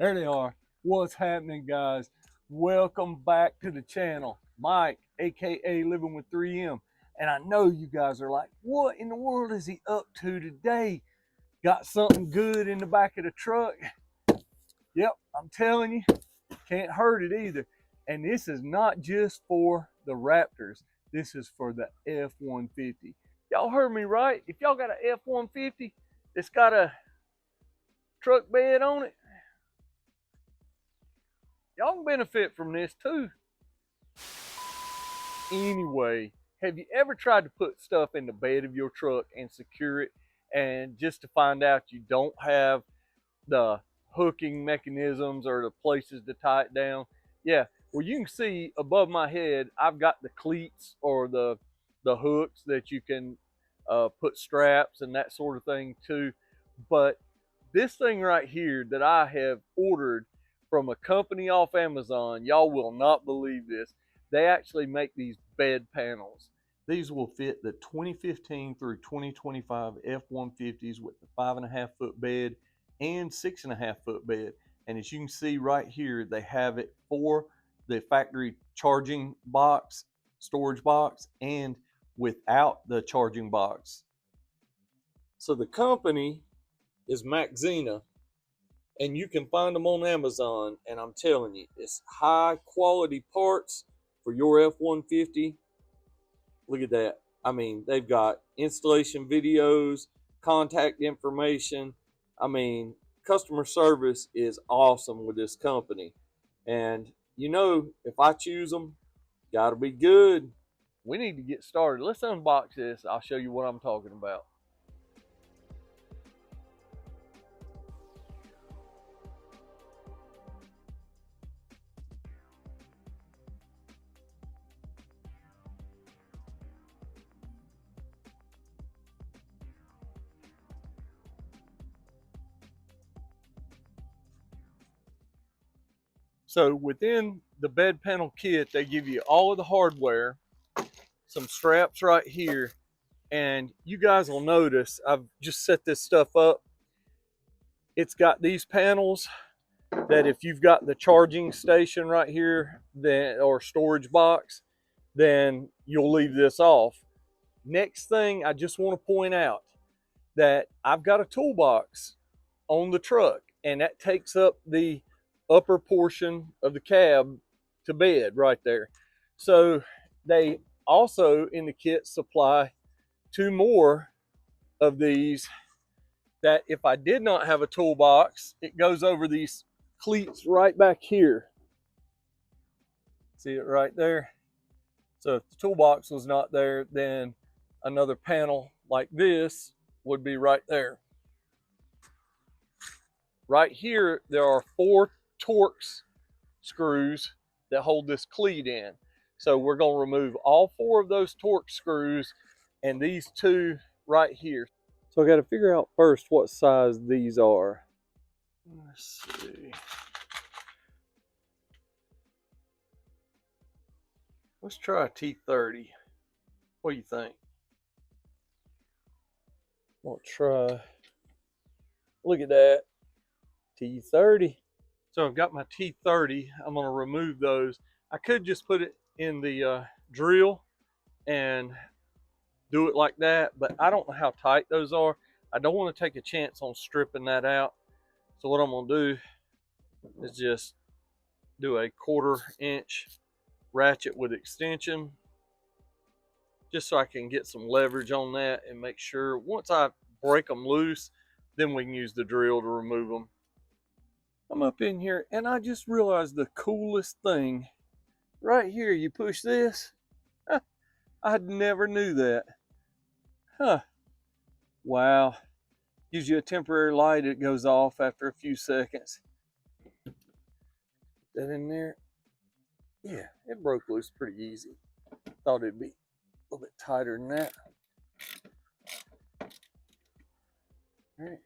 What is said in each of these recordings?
There they are. What's happening, guys? Welcome back to the channel. Mike, aka Living with 3M. And I know you guys are like, what in the world is he up to today? Got something good in the back of the truck? Yep, I'm telling you, can't hurt it either. And this is not just for the Raptors. This is for the F-150. Y'all heard me right. If y'all got an F-150 that's got a truck bed on it, y'all can benefit from this too. Anyway, have you ever tried to put stuff in the bed of your truck and secure it, and just to find out you don't have the hooking mechanisms or the places to tie it down? Yeah, well, you can see above my head I've got the cleats or the hooks that you can put straps and that sort of thing to. But this thing right here that I have ordered from a company off Amazon, y'all will not believe this. They actually make these bed panels. These will fit the 2015 through 2025 F-150s with the 5.5 foot bed and 6.5 foot bed. And as you can see right here, they have it for the factory charging box, storage box, and without the charging box. So the company is Maxina, and you can find them on Amazon. And I'm telling you, it's high quality parts for your F-150. Look at that. I mean, they've got installation videos, contact information. I mean, customer service is awesome with this company. And you know, if I choose them, gotta be good. We need to get started. Let's unbox this. I'll show you what I'm talking about. So within the bed panel kit, they give you all of the hardware, some straps right here, and you guys will notice I've just set this stuff up. It's got these panels that if you've got the charging station right here, then or storage box, then you'll leave this off. Next thing, I just want to point out that I've got a toolbox on the truck, and that takes up the upper portion of the cab to bed right there. So they also in the kit supply two more of these that if I did not have a toolbox, it goes over these cleats right back here. See it right there? So if the toolbox was not there, then another panel like this would be right there. Right here, there are 4 Torx screws that hold this cleat in. So we're going to remove all 4 of those Torx screws and these 2 right here. So I got to figure out first what size these are. Let's see. Let's try a T30. What do you think? We'll try. Look at that. T30. So I've got my T30. I'm going to remove those. I could just put it in the drill and do it like that, but I don't know how tight those are. I don't want to take a chance on stripping that out. So what I'm going to do is just do a 1/4 inch ratchet with extension, just so I can get some leverage on that and make sure once I break them loose, then we can use the drill to remove them. I'm up in here and I just realized the coolest thing right here. You push this. I never knew that. Huh. Wow. Gives you a temporary light. It goes off after a few seconds. Put that in there. Yeah, it broke loose pretty easy. Thought it'd be a little bit tighter than that. All right.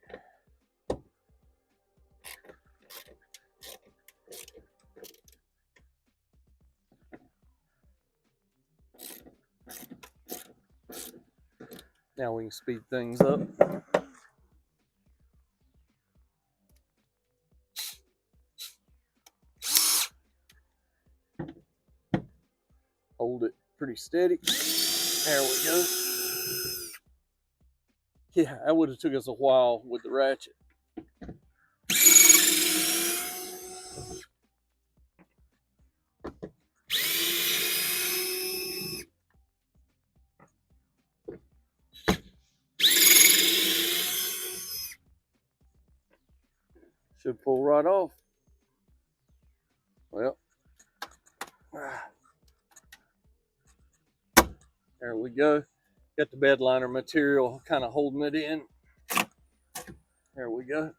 Now we can speed things up. hold it pretty steady. There we go. Yeah, that would have took us a while with the ratchet. Should pull right off. Well, there we go. Got the bed liner material kind of holding it in. There we go.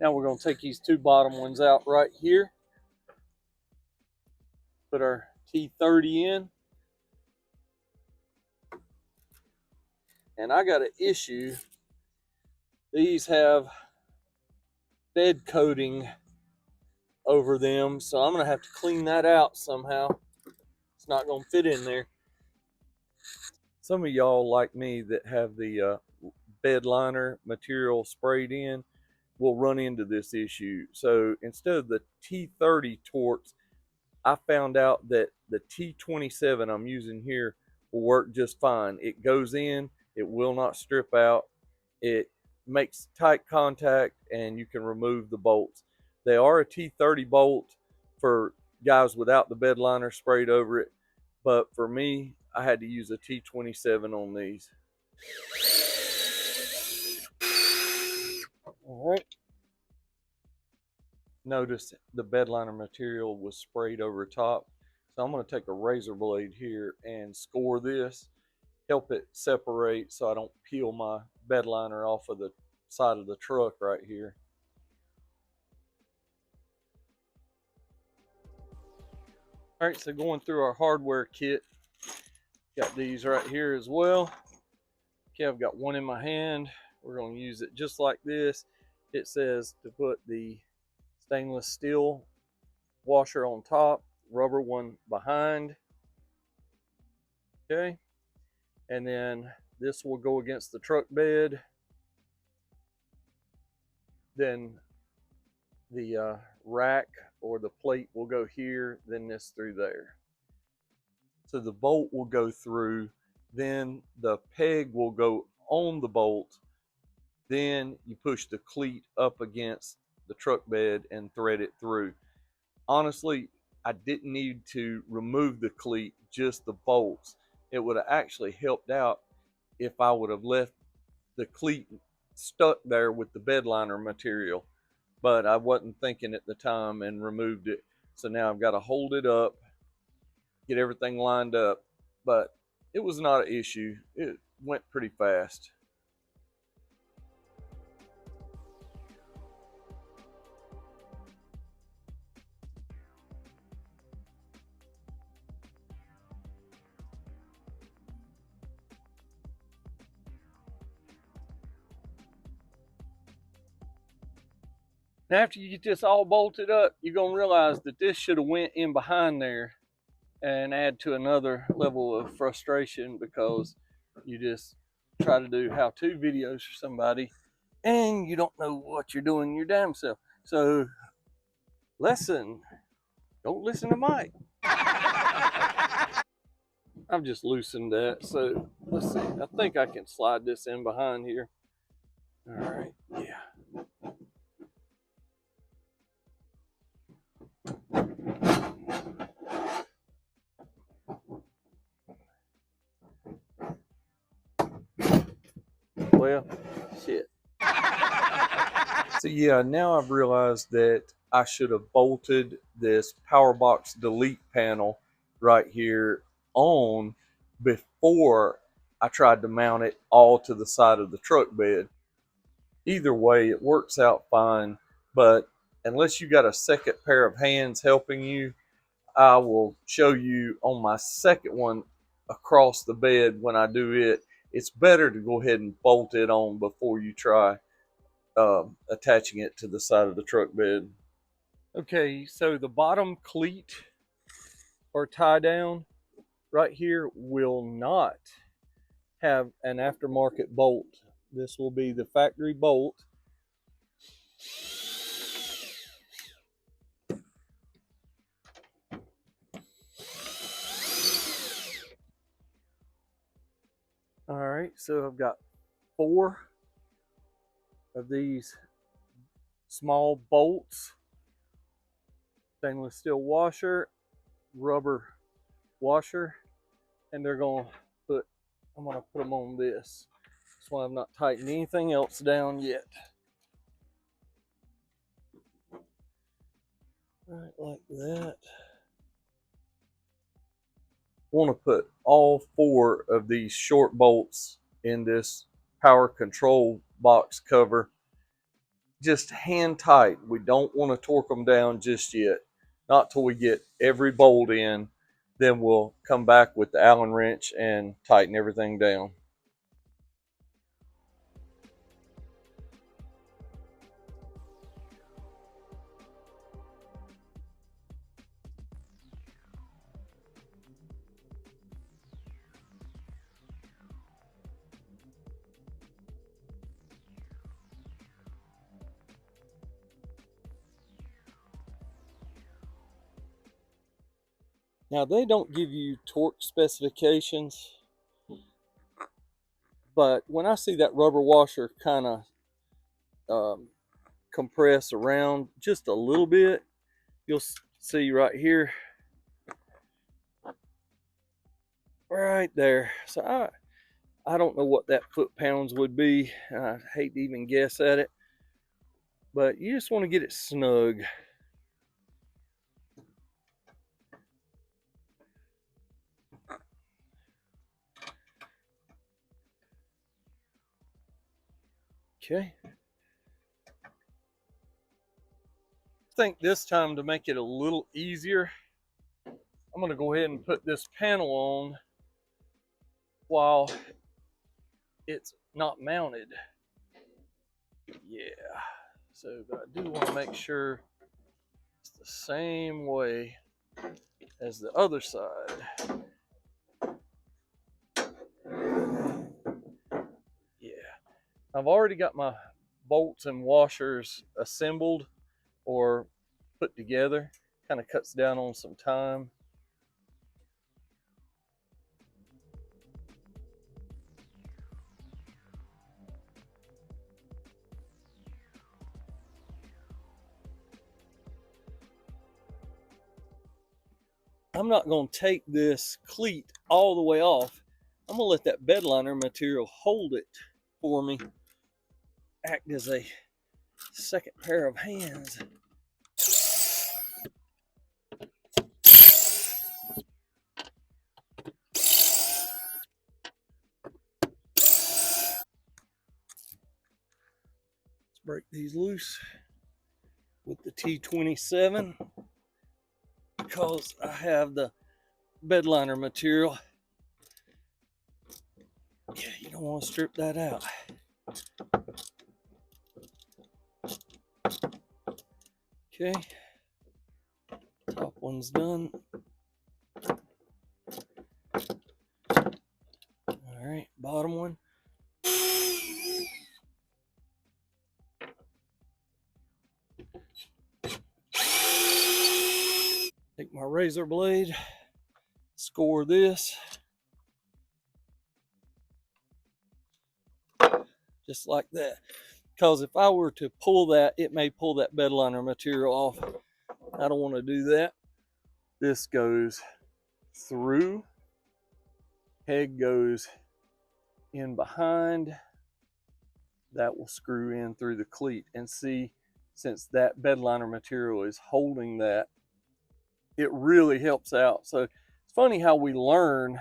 Now we're going to take these two bottom ones out right here. Put our T30 in. And I got an issue. These have bed coating over them, so I'm going to have to clean that out somehow. It's not going to fit in there. Some of y'all like me that have the bed liner material sprayed in will run into this issue. So instead of the T30 Torx, I found out that the T27 I'm using here will work just fine. It goes in, it will not strip out, it makes tight contact, and you can remove the bolts. They are a T30 bolt for guys without the bed liner sprayed over it, but for me, I had to use a T27 on these. All right. Notice the bed liner material was sprayed over top. So I'm going to take a razor blade here and score this, help it separate so I don't peel my bed liner off of the side of the truck right here. All right, so going through our hardware kit, got these right here as well. Okay, I've got one in my hand. We're going to use it just like this. It says to put the stainless steel washer on top, rubber one behind. Okay, and then this will go against the truck bed. Then the rack or the plate will go here, then this through there. So the bolt will go through, then the peg will go on the bolt, then you push the cleat up against the truck bed and thread it through. Honestly, I didn't need to remove the cleat, just the bolts. It would have actually helped out if I would have left the cleat stuck there with the bed liner material, but I wasn't thinking at the time and removed it. So now I've got to hold it up, get everything lined up, but it was not an issue. It went pretty fast. Now after you get this all bolted up, you're going to realize that this should have went in behind there and add to another level of frustration because you just try to do how-to videos for somebody and you don't know what you're doing your damn self. So lesson, don't listen to Mike. I've just loosened that. So let's see. I think I can slide this in behind here. All right. Yeah. Well, shit. So yeah, now I've realized that I should have bolted this power box delete panel right here on before I tried to mount it all to the side of the truck bed. Either way, it works out fine, but unless you got a second pair of hands helping you, I will show you on my second one across the bed when I do it. It's better to go ahead and bolt it on before you try attaching it to the side of the truck bed. Okay, so the bottom cleat or tie down right here will not have an aftermarket bolt. This will be the factory bolt. All right, so I've got 4 of these small bolts, stainless steel washer, rubber washer, and I'm gonna put them on this. That's why I've not tightened anything else down yet. Right, like that. Want to put all 4 of these short bolts in this power control box cover just hand tight. We don't want to torque them down just yet, not till we get every bolt in. Then we'll come back with the Allen wrench and tighten everything down. Now, they don't give you torque specifications, but when I see that rubber washer kind of compress around just a little bit, you'll see right here, right there. So I don't know what that foot-pounds would be. I hate to even guess at it, but you just want to get it snug. Okay. I think this time, to make it a little easier, I'm going to go ahead and put this panel on while it's not mounted. Yeah. So, but I do want to make sure it's the same way as the other side. Yeah. I've already got my bolts and washers assembled or put together. Kind of cuts down on some time. I'm not going to take this cleat all the way off. I'm going to let that bed liner material hold it for me, act as a second pair of hands. Let's break these loose with the T27 because I have the bed liner material. Yeah, you don't want to strip that out. Okay, top one's done. All right, bottom one. Take my razor blade, score this. Just like that. Because if I were to pull that, it may pull that bed liner material off. I don't want to do that. This goes through, peg goes in behind. That will screw in through the cleat. And see, since that bed liner material is holding that, it really helps out. So it's funny how we learn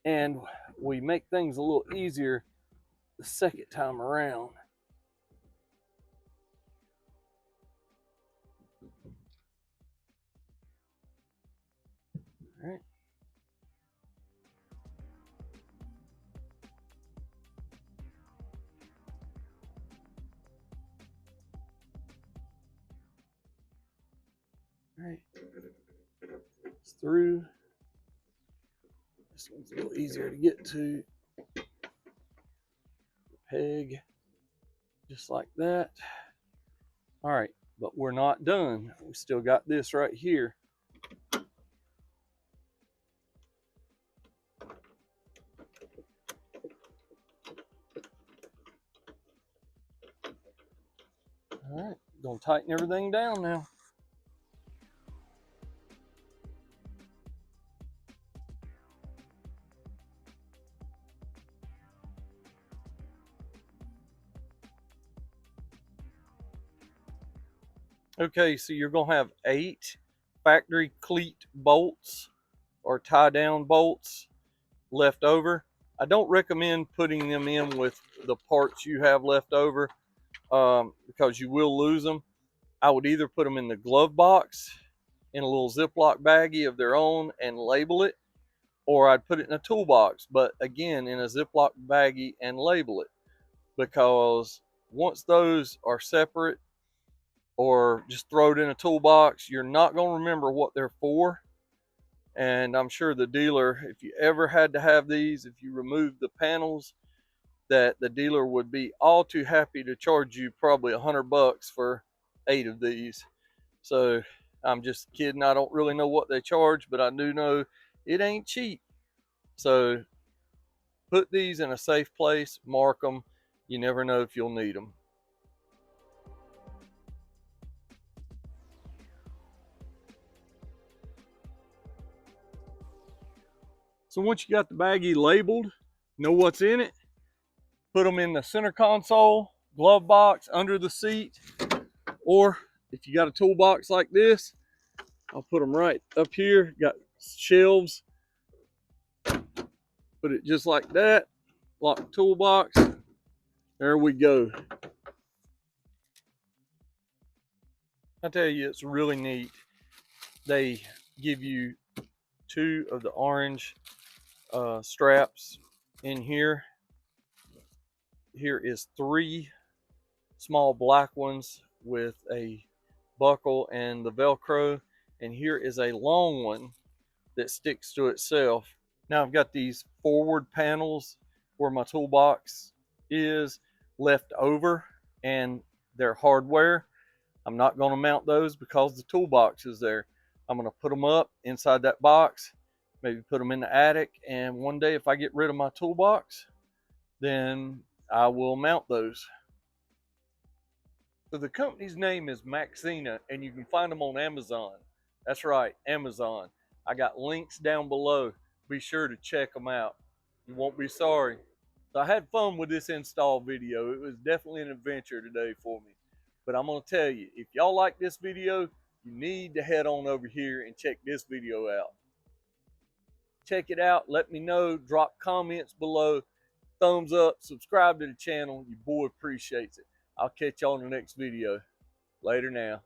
and we make things a little easier the second time around. All right. All right. It's through. This one's a little easier to get to. Peg, just like that. All right, but we're not done. We still got this right here. All right, gonna tighten everything down now. Okay, so you're gonna have 8 factory cleat bolts or tie down bolts left over. I don't recommend putting them in with the parts you have left over because you will lose them. I would either put them in the glove box in a little Ziploc baggie of their own and label it, or I'd put it in a toolbox, but again in a Ziploc baggie and label it, because once those are separate or just throw it in a toolbox, you're not going to remember what they're for. And I'm sure the dealer, if you ever had to have these, if you remove the panels, that the dealer would be all too happy to charge you probably $100 for 8 of these. So I'm just kidding. I don't really know what they charge, but I do know it ain't cheap. So put these in a safe place, mark them. You never know if you'll need them. So once you got the baggie labeled, know what's in it, put them in the center console, glove box, under the seat, or if you got a toolbox like this, I'll put them right up here. Got shelves. Put it just like that. Lock the toolbox. There we go. I tell you, it's really neat. They give you 2 of the orange straps in here. Here is 3 small black ones with a buckle and the Velcro. And here is a long one that sticks to itself. Now I've got these forward panels where my toolbox is left over, and they're hardware. I'm not going to mount those because the toolbox is there. I'm going to put them up inside that box, maybe put them in the attic, and one day if I get rid of my toolbox, then I will mount those. So the company's name is Maxina, and you can find them on Amazon. That's right, Amazon. I got links down below. Be sure to check them out. You won't be sorry. So I had fun with this install video. It was definitely an adventure today for me. But I'm going to tell you, if y'all like this video, you need to head on over here and check this video out. Check it out. Let me know. Drop comments below. Thumbs up. Subscribe to the channel. Your boy appreciates it. I'll catch y'all in the next video. Later now.